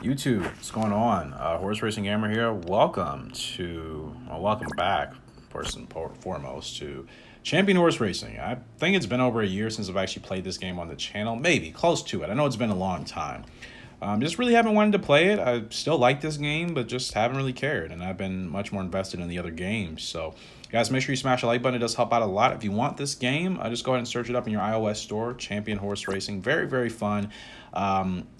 YouTube, what's going on? Horse Racing Gamer here. Welcome back, first and foremost, to Champion Horse Racing. I think it's been over a year since I've actually played this game on the channel. Maybe, close to it. I know it's been a long time. Just really haven't wanted to play it. I still like this game, but just haven't really cared. And I've been much more invested in the other games. So, guys, make sure you smash the like button. It does help out a lot. If you want this game, just go ahead and search it up in your iOS store. Champion Horse Racing. Very, very fun.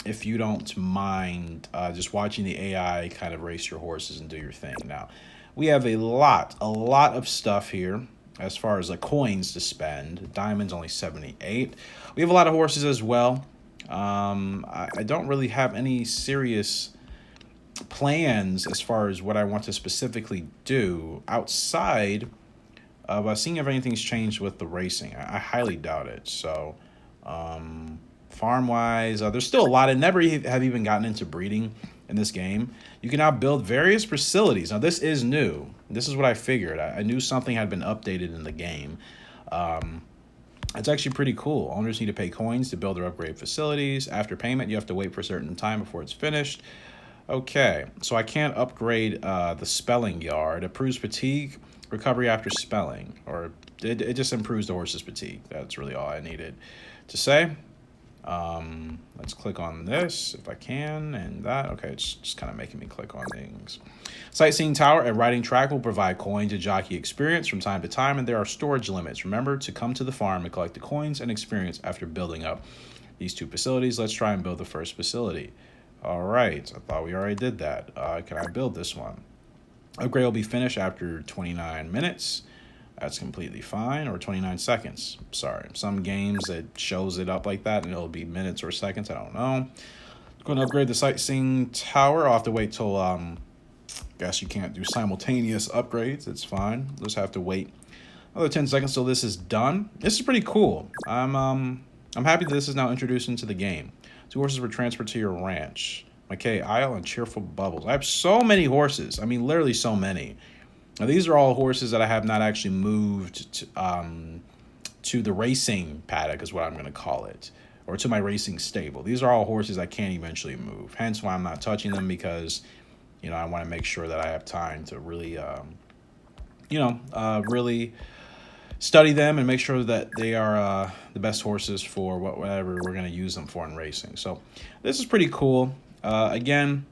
If you don't mind just watching the AI kind of race your horses and do your thing. Now, we have a lot of stuff here as far as like coins to spend. Diamonds only 78. We have a lot of horses as well. I don't really have any serious plans as far as what I want to specifically do outside of seeing if anything's changed with the racing. I highly doubt it. So, farm-wise, there's still a lot. I never have even gotten into breeding in this game. You can now build various facilities. Now, this is new. This is what I figured. I knew something had been updated in the game. It's actually pretty cool. Owners need to pay coins to build or upgrade facilities. After payment, you have to wait for a certain time before it's finished. Okay, so I can't upgrade the spelling yard. Improves fatigue, recovery after spelling. Or it just improves the horse's fatigue. That's really all I needed to say. Let's click on this if I can, and that. Okay, it's just kind of making me click on things. Sightseeing tower and riding track will provide coins and jockey experience from time to time, and there are storage limits. Remember to come to the farm and collect the coins and experience after building up these two facilities. Let's try and build the first facility. All right, I thought we already did that. Can I build this one? Upgrade will be finished after 29 minutes. That's completely fine, or 29 seconds. Sorry, some games it shows it up like that, and it'll be minutes or seconds. I don't know. Going to upgrade the sightseeing tower. I'll have to wait till guess you can't do simultaneous upgrades. It's fine. Just have to wait another 10 seconds till this is done. This is pretty cool. I'm happy that this is now introduced into the game. 2 horses were transferred to your ranch. McKay Isle and Cheerful Bubbles. I have so many horses. I mean, literally so many. Now, these are all horses that I have not actually moved to the racing paddock, is what I'm going to call it, or to my racing stable. These are all horses I can't eventually move. Hence why I'm not touching them, because, you know, I want to make sure that I have time to really, really study them and make sure that they are the best horses for whatever we're going to use them for in racing. So this is pretty cool. Again,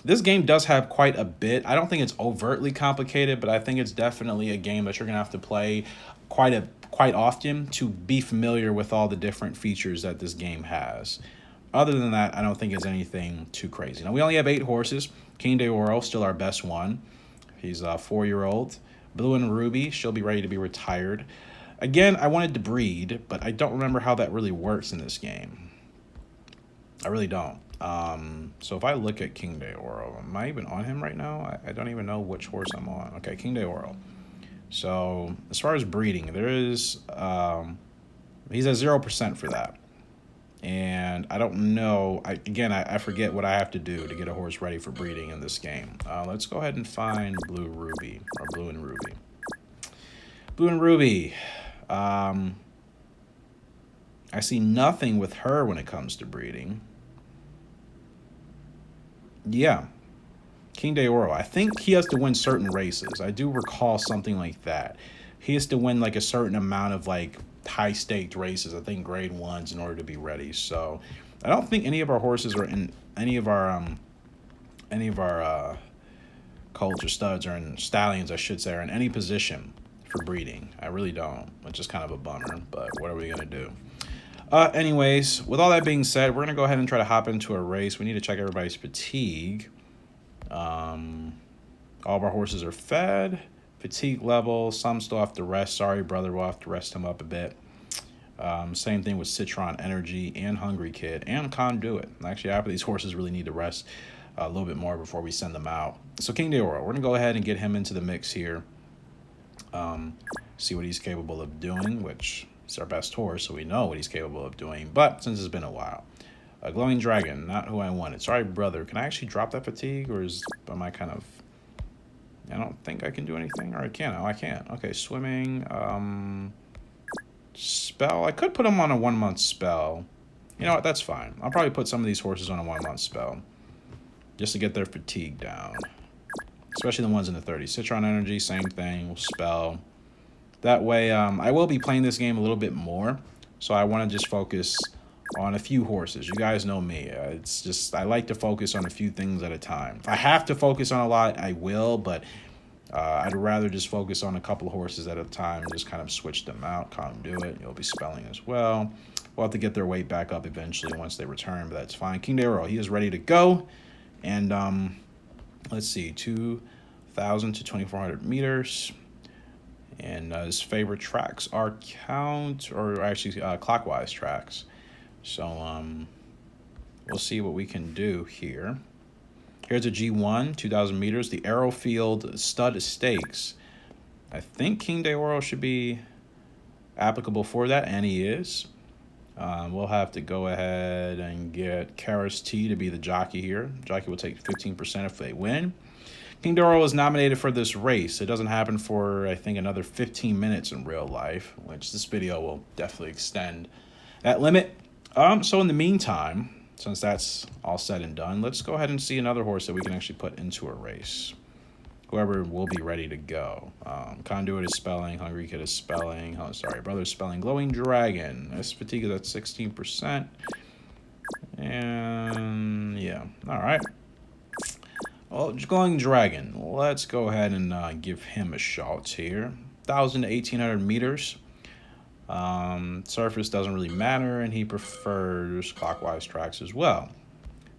this game does have quite a bit. I don't think it's overtly complicated, but I think it's definitely a game that you're going to have to play quite often to be familiar with all the different features that this game has. Other than that, I don't think it's anything too crazy. Now, we only have 8 horses. King de Oro, still our best one. He's a 4-year-old. Blue and Ruby, she'll be ready to be retired. Again, I wanted to breed, but I don't remember how that really works in this game. I really don't. So if I look at King de Oro, am I even on him right now? I don't even know which horse I'm on. Okay, King de Oro. So as far as breeding, there is, he's at 0% for that. And I don't know, I forget what I have to do to get a horse ready for breeding in this game. Let's go ahead and find Blue Ruby, or Blue and Ruby. Blue and Ruby. I see nothing with her when it comes to breeding. Yeah, King de Oro. I think he has to win certain races. I do recall something like that. He has to win like a certain amount of like high-staked races. I think grade 1s in order to be ready. So I don't think any of our horses are in any of our colts or studs, or in stallions, I should say, are in any position for breeding. I really don't, which is kind of a bummer. But what are we gonna do? Anyways, with all that being said, we're going to go ahead and try to hop into a race. We need to check everybody's fatigue. All of our horses are fed. Fatigue level. Some still have to rest. Sorry, brother. We'll have to rest him up a bit. Same thing with Citron Energy and Hungry Kid and Conduit. Actually, half of these horses really need to rest a little bit more before we send them out. So King de Oro, we're going to go ahead and get him into the mix here. See what he's capable of doing, which... He's our best horse, so we know what he's capable of doing. But since it's been a while. A Glowing Dragon, not who I wanted. Sorry, brother. Can I actually drop that fatigue, or am I kind of... I don't think I can do anything. Or I can. Oh, I can't. Okay, swimming. Spell. I could put him on a 1-month spell. You know what? That's fine. I'll probably put some of these horses on a 1-month spell. just to get their fatigue down. Especially the ones in the 30s. Citron Energy, same thing. We'll spell. That way, I will be playing this game a little bit more. So I want to just focus on a few horses. You guys know me. It's just, I like to focus on a few things at a time. If I have to focus on a lot, I will. But I'd rather just focus on a couple of horses at a time and just kind of switch them out. Conduit, you'll be spelling as well. We'll have to get their weight back up eventually once they return, but that's fine. King Daryl, he is ready to go. And let's see, 2,000 to 2,400 meters. And his favorite tracks are clockwise tracks. So we'll see what we can do here. Here's a G1, 2,000 meters. The Arrowfield Stud Stakes. I think King Daryl should be applicable for that, and he is. We'll have to go ahead and get Karis T to be the jockey here. Jockey will take 15% if they win. King Daryl is nominated for this race. It doesn't happen for, I think, another 15 minutes in real life, which this video will definitely extend that limit. So in the meantime, since that's all said and done, let's go ahead and see another horse that we can actually put into a race. Whoever will be ready to go. Conduit is spelling. Hungry Kid is spelling. Oh, sorry, Brother is spelling. Glowing Dragon. This fatigue is at 16%. And yeah, all right. Well, Glowing Dragon. Let's go ahead and give him a shot here. 1,000 to 1,800 meters. Surface doesn't really matter, and he prefers clockwise tracks as well.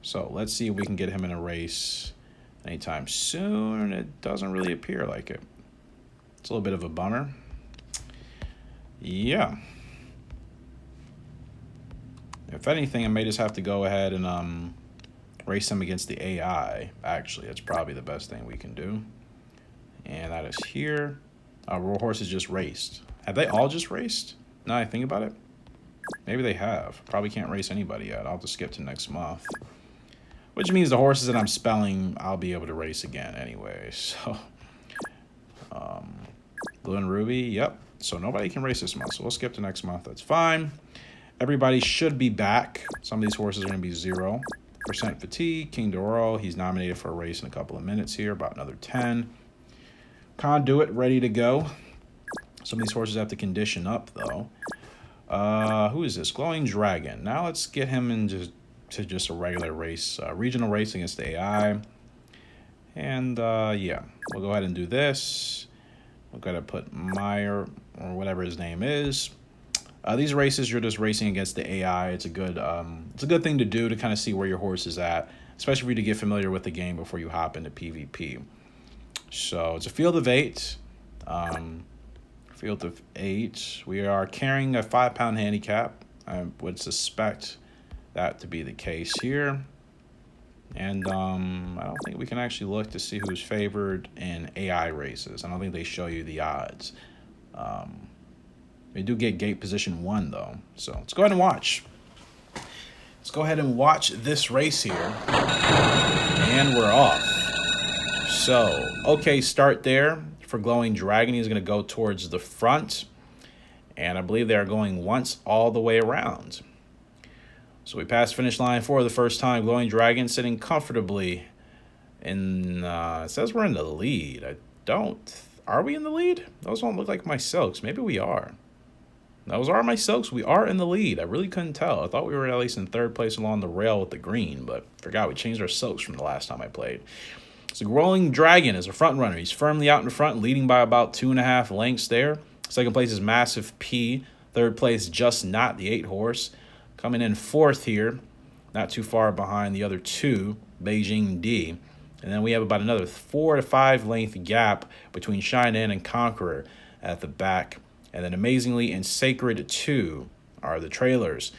So let's see if we can get him in a race anytime soon. It doesn't really appear like it. It's a little bit of a bummer. Yeah. If anything, I may just have to go ahead and race him against the AI. Actually, that's probably the best thing we can do. And that is here. Raw horses just raced. Have they all just raced? Now I think about it. Maybe they have. Probably can't race anybody yet. I'll have to skip to next month. Which means the horses that I'm spelling, I'll be able to race again anyway. So, Blue and Ruby, yep. So nobody can race this month. So we'll skip to next month. That's fine. Everybody should be back. Some of these horses are going to be 0% fatigue. King Daryl, he's nominated for a race in a couple of minutes here. About another 10. Conduit, ready to go. Some of these horses have to condition up, though. Who is this? Glowing Dragon. Now let's get him into just a regular race, regional race against the AI. And yeah, we'll go ahead and do this. We'll go ahead and put Meyer, or whatever his name is. These races, you're just racing against the AI. It's a good thing to do to kind of see where your horse is at, especially for you to get familiar with the game before you hop into PvP. So it's a field of 8. Field of 8. We are carrying a 5-pound handicap. I would suspect that to be the case here. And I don't think we can actually look to see who's favored in AI races. I don't think they show you the odds. We do get gate position 1, though. So let's go ahead and watch. Let's go ahead and watch this race here. And we're off. So, okay, start there for Glowing Dragon. He's going to go towards the front. And I believe they are going once all the way around. So we passed finish line for the first time. Glowing Dragon sitting comfortably in, it says we're in the lead. Are we in the lead? Those don't look like my silks. Maybe we are. Those are my silks. We are in the lead. I really couldn't tell. I thought we were at least in 3rd place along the rail with the green, but forgot we changed our silks from the last time I played. So Glowing Dragon is a front runner. He's firmly out in front, leading by about 2.5 lengths there. 2nd place is Massive P. 3rd place, Just Not, the 8 horse. Coming in 4th here, not too far behind the other 2, Beijing D. And then we have about another 4 to 5 length gap between Shine In and Conqueror at the back. And then Amazingly and Sacred 2 are the trailers.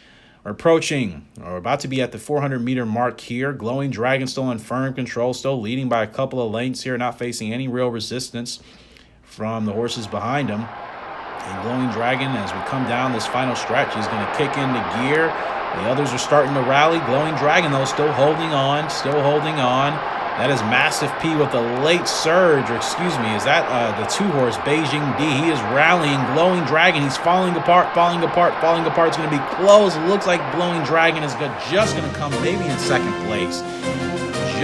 We're about to be at the 400-meter mark here. Glowing Dragon still in firm control, still leading by a couple of lengths here, not facing any real resistance from the horses behind him. And Glowing Dragon, as we come down this final stretch, he's going to kick into gear. The others are starting to rally. Glowing Dragon, though, still holding on. That is Massive P with a late surge, or excuse me, is that the 2-horse Beijing D? He is rallying. Glowing Dragon, he's falling apart. It's going to be close. It looks like Glowing Dragon is just going to come maybe in 2nd place.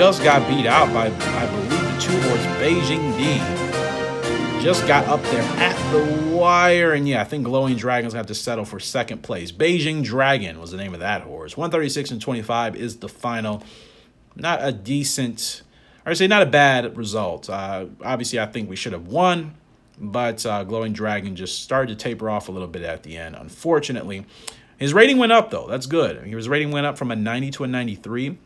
just got beat out by, I believe, the 2-horse Beijing D. Just got up there at the wire. And yeah, I think Glowing Dragon's got to settle for second place. Beijing Dragon was the name of that horse. 136-25 is the final. Not a decent, or I say not a bad result. Obviously, I think we should have won. But Glowing Dragon just started to taper off a little bit at the end, unfortunately. His rating went up, though. That's good. His rating went up from a 90 to a 93.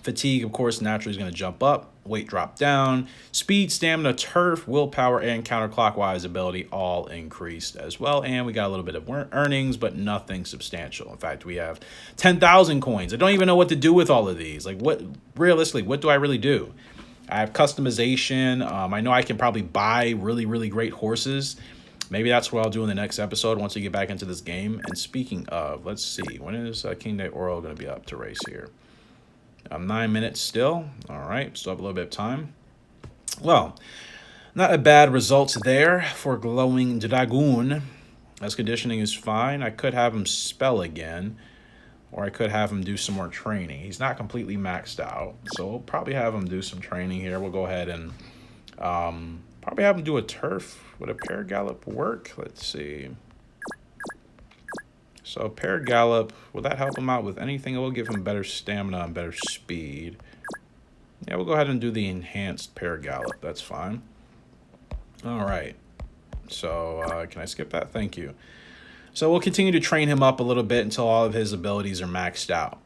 Fatigue, of course, naturally is going to jump up. Weight drop down. Speed, stamina, turf, willpower, and counterclockwise ability all increased as well. And we got a little bit of earnings, but nothing substantial. In fact, we have 10,000 coins. I don't even know what to do with all of these. Like, what, realistically, what do I really do? I have customization. I know I can probably buy really, really great horses. Maybe that's what I'll do in the next episode once we get back into this game. And speaking of, let's see. When is King Day Oral going to be up to race here? 9 minutes still. All right. Still have a little bit of time. Well, not a bad results there for Glowing Dragoon. As conditioning is fine. I could have him spell again. Or I could have him do some more training. He's not completely maxed out. So we'll probably have him do some training here. We'll go ahead and probably have him do a turf. Would a pair gallop work? Let's see. So a pair gallop, will that help him out with anything? It will give him better stamina and better speed. Yeah, we'll go ahead and do the enhanced pair gallop. That's fine. All right. So can I skip that? Thank you. So we'll continue to train him up a little bit until all of his abilities are maxed out.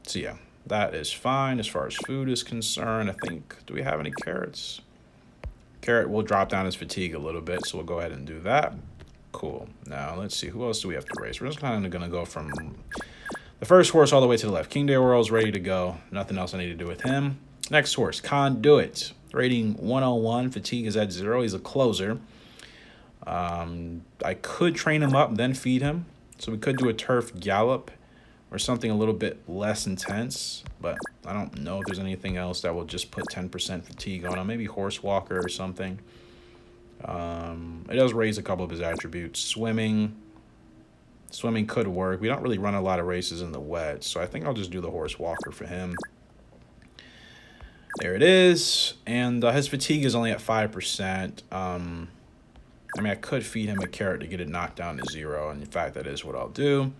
So yeah, that is fine as far as food is concerned. I think, do we have any carrots? Carrot will drop down his fatigue a little bit, so we'll go ahead and do that. Cool. Now, let's see. Who else do we have to race? We're just kind of going to go from the first horse all the way to the left. King Day World's ready to go. Nothing else I need to do with him. Next horse, Conduit. Rating 101. Fatigue is at 0. He's a closer. I could train him up and then feed him. So we could do a turf gallop or something a little bit less intense. But I don't know if there's anything else that will just put 10% fatigue on him. Maybe horse walker or something. It does raise a couple of his attributes. Swimming could work. We don't really run a lot of races in the wet. So I think I'll just do the horse walker for him. There it is. And his fatigue is only at 5%. I mean, I could feed him a carrot to get it knocked down to 0. And in fact, that is what I'll do.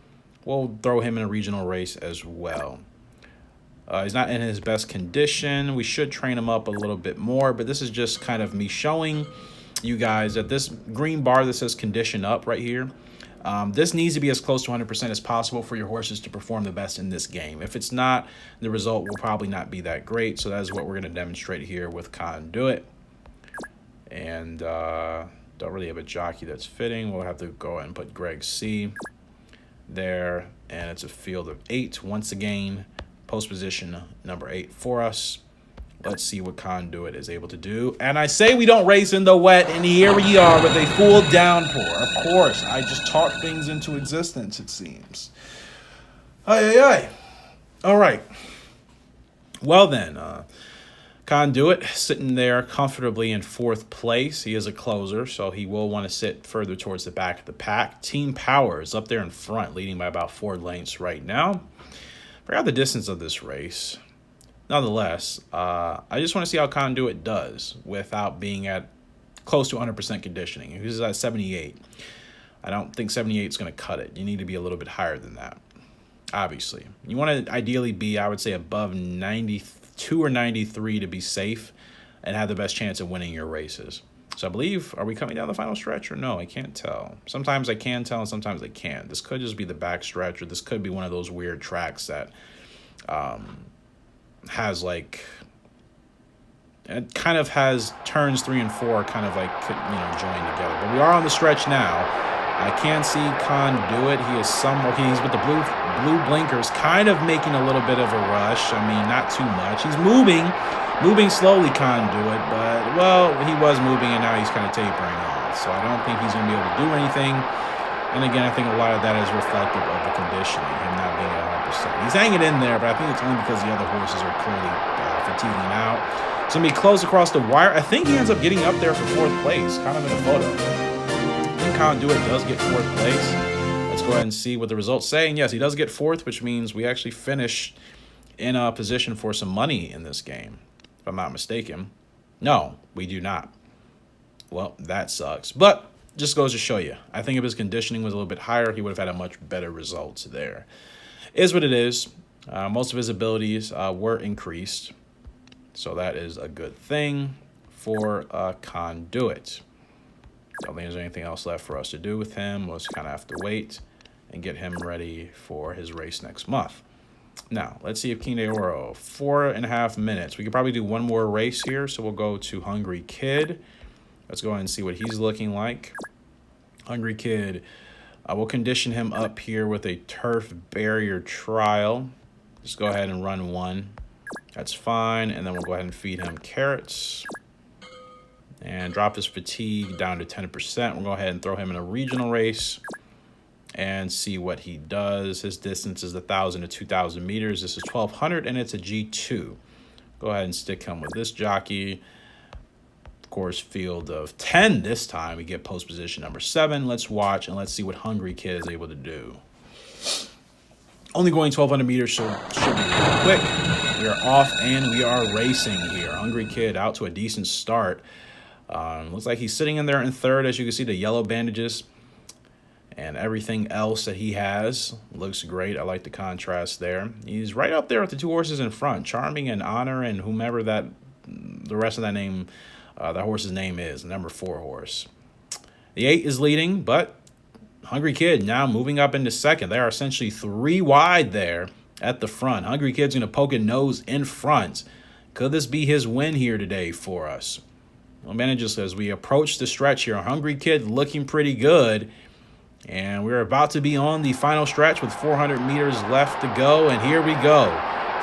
We'll throw him in a regional race as well. He's not in his best condition. We should train him up a little bit more. But this is just kind of me showing you guys that this green bar that says condition up right here, this needs to be as close to 100% as possible for your horses to perform the best in this game. If it's not, the result will probably not be that great. So that is what we're going to demonstrate here with Conduit. And don't really have a jockey that's fitting. We'll have to go ahead and put Greg C there. And it's a field of 8 once again. Post position number 8 for us. Let's see what Conduit is able to do. And I say we don't race in the wet, and here we are with a full downpour. Of course, I just talk things into existence, it seems. Ay. All right. Well then, Conduit sitting there comfortably in 4th place. He is a closer, so he will want to sit further towards the back of the pack. Team Power is up there in front, leading by about 4 lengths right now. Forgot the distance of this race. Nonetheless, I just want to see how Conduit does without being at close to 100% conditioning. He's at 78. I don't think 78 is going to cut it. You need to be a little bit higher than that, obviously. You want to ideally be, I would say, above 92 or 93 to be safe and have the best chance of winning your races. So I believe, are we coming down the final stretch or no? I can't tell. Sometimes I can tell and sometimes I can't. This could just be the back stretch, or this could be one of those weird tracks that has like, it kind of has turns 3 and 4 kind of like, you know, joined together. But we are on the stretch now. I can see Conduit. He is somewhat, he's with the blue blinkers, kind of making a little bit of a rush. I mean, not too much. He's moving slowly, Conduit, but, well, he was moving and now he's kind of tapering off. So I don't think he's going to be able to do anything. And again, I think a lot of that is reflective of the conditioning, him not being at 100%. He's hanging in there, but I think it's only because the other horses are clearly fatiguing out. It's going to be close across the wire. I think he ends up getting up there for 4th place, kind of in a photo. I think Conduit does get 4th place. Let's go ahead and see what the results say. And yes, he does get 4th, which means we actually finished in a position for some money in this game, if I'm not mistaken. No, we do not. Well, that sucks. But just goes to show you. I think if his conditioning was a little bit higher, he would have had a much better result there. Is what it is. Most of his abilities were increased. So that is a good thing for Conduit. Don't think there's anything else left for us to do with him. We'll just kind of have to wait and get him ready for his race next month. Now, let's see if King de Oro, 4.5 minutes. We could probably do one more race here, so we'll go to Hungry Kid. Let's go ahead and see what he's looking like. Hungry Kid, we'll condition him up here with a turf barrier trial. Just go ahead and run one. That's fine, and then we'll go ahead and feed him carrots. And drop his fatigue down to 10%. We'll go ahead and throw him in a regional race and see what he does. His distance is 1,000 to 2,000 meters. This is 1,200, and it's a G2. Go ahead and stick him with this jockey. Of course, field of 10 this time. We get post position number 7. Let's watch, and let's see what Hungry Kid is able to do. Only going 1,200 meters, so should be really quick. We are off, and we are racing here. Hungry Kid out to a decent start. Looks like he's sitting in there in third. As you can see, the yellow bandages and everything else that he has looks great. I like the contrast there. He's right up there with the 2 horses in front, Charming and Honor, and whomever that the rest of that name, that horse's name is, number 4 horse. The 8 is leading, but Hungry Kid now moving up into second. They are essentially 3 wide there at the front. Hungry Kid's going to poke a nose in front. Could this be his win here today for us? Well, manages as we approach the stretch here. Hungry Kid looking pretty good. And we're about to be on the final stretch with 400 meters left to go. And here we go.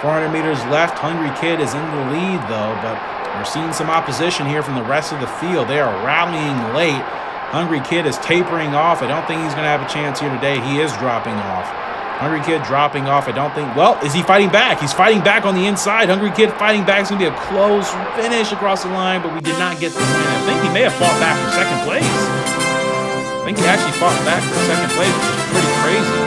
400 meters left. Hungry Kid is in the lead, though. But we're seeing some opposition here from the rest of the field. They are rallying late. Hungry Kid is tapering off. I don't think he's going to have a chance here today. He is dropping off. Hungry Kid dropping off. I don't think... Well, is he fighting back? He's fighting back on the inside. Hungry Kid fighting back. It's going to be a close finish across the line, but we did not get the win. I think he may have fought back for second place. I think he actually fought back for second place, which is pretty crazy.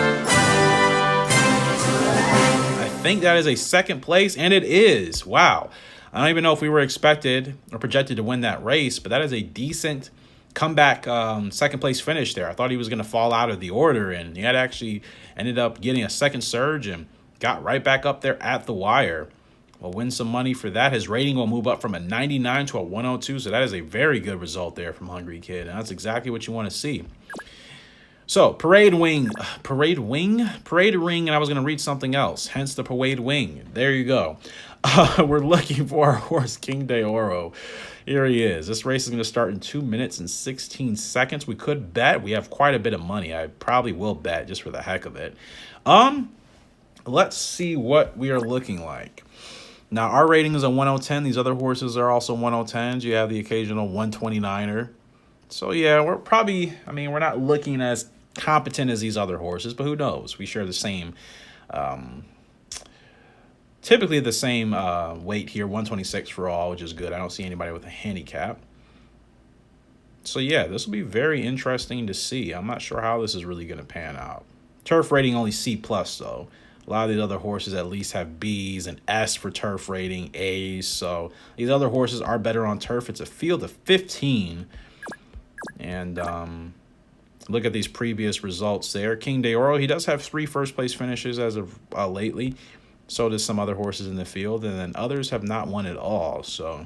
I think that is a second place, and it is. Wow. I don't even know if we were expected or projected to win that race, but that is a decent comeback second place finish there. I thought he was going to fall out of the order, and he had actually ended up getting a second surge and got right back up there at the wire. We'll win some money for that. His rating will move up from a 99 to a 102, so that is a very good result there from Hungry Kid, and that's exactly what you want to see. So, Parade Ring, and I was going to read something else, hence the Parade Wing. There you go. We're looking for our horse, King de Oro. Here he is. This race is going to start in 2 minutes and 16 seconds. We could bet. We have quite a bit of money. I probably will bet just for the heck of it. Let's see what we are looking like. Now, our rating is a 110. These other horses are also 110s. You have the occasional 129er. So, yeah, we're probably, we're not looking as competent as these other horses, but who knows? We share the same, typically the same weight here, 126 for all, which is good. I don't see anybody with a handicap. So, yeah, this will be very interesting to see. I'm not sure how this is really going to pan out. Turf rating only C+, though. A lot of these other horses at least have Bs and S for turf rating, As. So these other horses are better on turf. It's a field of 15. And look at these previous results there. King de Oro, he does have 3 first-place finishes as of lately. So does some other horses in the field. And then others have not won at all. So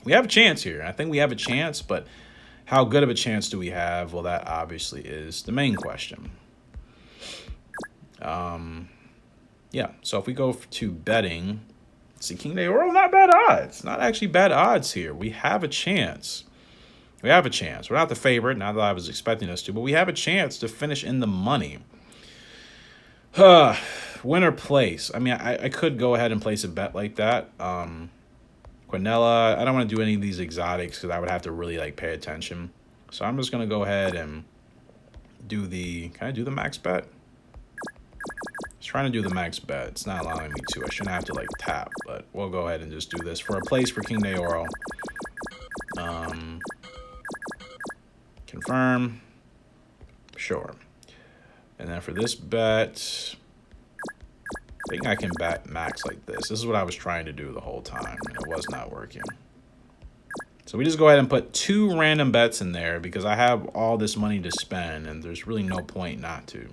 we have a chance here. I think we have a chance, but how good of a chance do we have? Well, that obviously is the main question. Yeah, so if we go to betting, see, King de Oro, not bad odds. Not actually bad odds here. We have a chance. We have a chance. We're not the favorite, not that I was expecting us to, but we have a chance to finish in the money. Winner place. I could go ahead and place a bet like that. Quinella, I don't want to do any of these exotics because I would have to really, pay attention. So I'm just going to go ahead and do the, can I do the max bet? Trying to do the max bet. It's not allowing me to. I shouldn't have to tap, but we'll go ahead and just do this for a place for King de Oro. Confirm. Sure. And then for this bet, think I can bet max like this. This is what I was trying to do the whole time, and it was not working. So we just go ahead and put 2 random bets in there because I have all this money to spend, and there's really no point not to.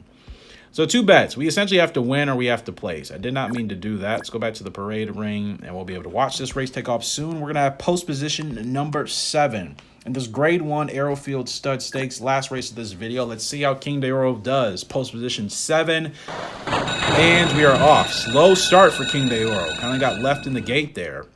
So 2 bets. We essentially have to win or we have to place. I did not mean to do that. Let's go back to the parade ring, and we'll be able to watch this race take off soon. We're going to have post position number 7 in this grade 1 Arrowfield Stud Stakes. Last race of this video. Let's see how King de Oro does. Post position 7. And we are off. Slow start for King de Oro. Kind of got left in the gate there.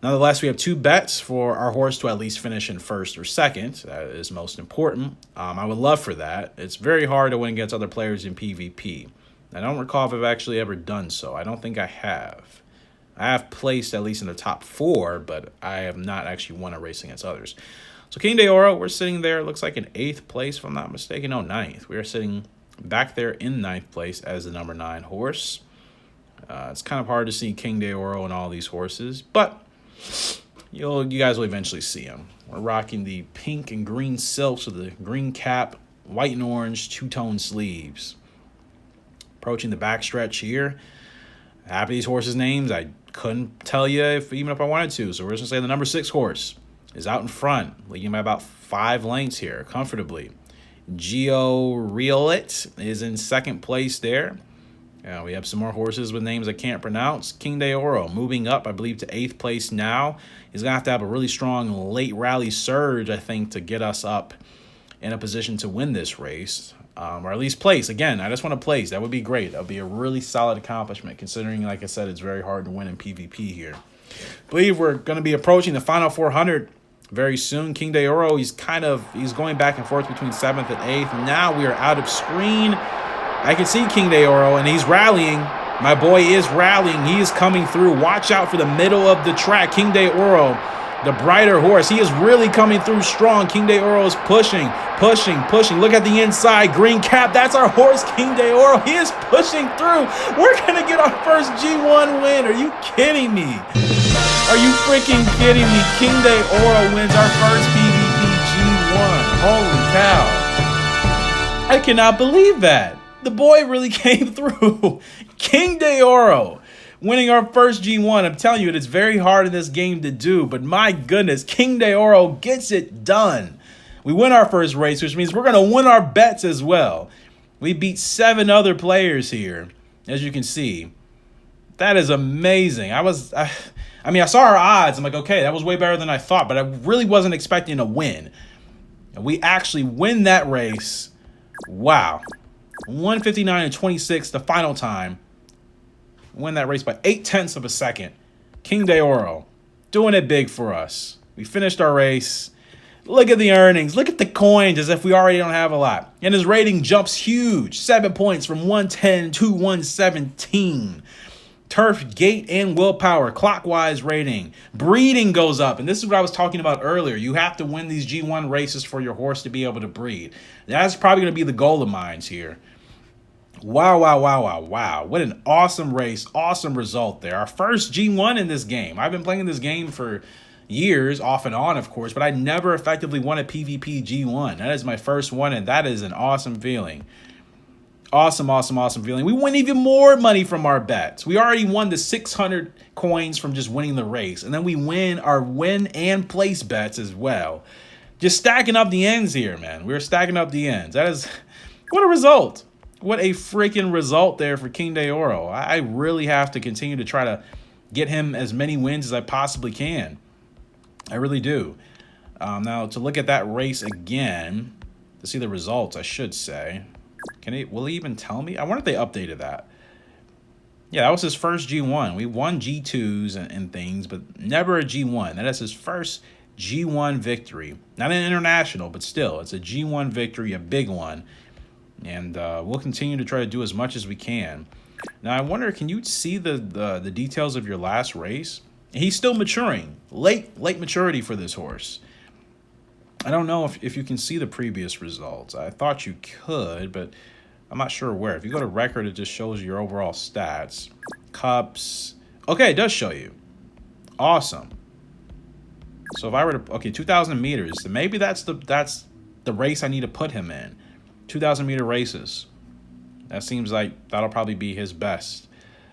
Nonetheless, we have 2 bets for our horse to at least finish in first or second. That is most important. I would love for that. It's very hard to win against other players in PvP. I don't recall if I've actually ever done so. I don't think I have. I have placed at least in the top 4, but I have not actually won a race against others. So King de Oro, we're sitting there. Looks like in 8th place, if I'm not mistaken. No, 9th. We are sitting back there in 9th place as the number 9 horse. It's kind of hard to see King de Oro and all these horses, but you guys will eventually see him. We're rocking the pink and green silks with the green cap, white and orange 2-tone sleeves. Approaching the backstretch here. Half of these horses' names I couldn't tell you even if I wanted to. So we're just going to say the number 6 horse is out in front, leading by about 5 lengths here, comfortably. Geo Riolet is in 2nd place there. We have some more horses with names I can't pronounce. King de Oro moving up, I believe, to 8th place now. He's going to have a really strong late rally surge, I think, to get us up in a position to win this race. Or at least place. Again, I just want to place. That would be great. That would be a really solid accomplishment, considering, like I said, it's very hard to win in PvP here. I believe we're going to be approaching the final 400 very soon. King de Oro, he's going back and forth between 7th and 8th. Now we are out of screen. I can see King de Oro, and he's rallying. My boy is rallying. He is coming through. Watch out for the middle of the track. King de Oro, the brighter horse. He is really coming through strong. King de Oro is pushing, pushing, pushing. Look at the inside. Green cap. That's our horse, King de Oro. He is pushing through. We're going to get our first G1 win. Are you kidding me? Are you freaking kidding me? King de Oro wins our first PvP G1. Holy cow. I cannot believe that. The boy really came through. King de Oro winning our first G1. I'm telling you, it's very hard in this game to do, but my goodness, King de Oro gets it done. We win our first race, which means we're going to win our bets as well. We beat 7 other players here, as you can see. That is amazing. I mean, I saw our odds. I'm like, okay, that was way better than I thought, but I really wasn't expecting a win. And we actually win that race. Wow. 1:59.26, the final time. Win that race by 0.8 of a second. King de Oro doing it big for us. We finished our race. Look at the earnings. Look at the coins as if we already don't have a lot. And his rating jumps huge. 7 points from 110 to 117. Turf, gait, and willpower. Clockwise rating. Breeding goes up. And this is what I was talking about earlier. You have to win these G1 races for your horse to be able to breed. That's probably going to be the goal of mine here. Wow, wow, wow, wow, wow. What an awesome race. Awesome result there. Our first G1 in this game. I've been playing this game for years, off and on, of course, but I never effectively won a PvP G1. That is my first one, and that is an awesome feeling. Awesome, awesome, awesome feeling. We win even more money from our bets. We already won the 600 coins from just winning the race, and then we win our win and place bets as well. Just stacking up the ends here, man. We're stacking up the ends. That is, what a result. What a freaking result there for King de Oro. I really have to continue to try to get him as many wins as I possibly can. I really do. Now, to look at that race again, to see the results, I should say. Will he even tell me? I wonder if they updated that. Yeah, that was his first G1. We won G2s and things, but never a G1. That is his first G1 victory. Not an international, but still, it's a G1 victory, a big one. And we'll continue to try to do as much as we can. Now, I wonder, can you see the details of your last race? He's still maturing. Late maturity for this horse. I don't know if you can see the previous results. I thought you could, but I'm not sure where. If you go to record, it just shows your overall stats. Cups. Okay, it does show you. Awesome. So if I were to... Okay, 2,000 meters. So maybe that's the race I need to put him in. 2,000 meter races. That seems like that'll probably be his best.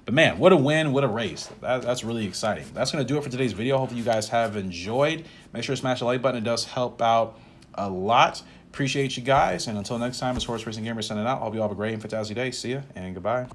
But man, what a win, what a race. That's really exciting. That's going to do it for today's video. Hopefully you guys have enjoyed. Make sure to smash the like button. It does help out a lot. Appreciate you guys. And until next time, it's Horse Racing Gamer signing out. Hope you all have a great and fantastic day. See ya and goodbye.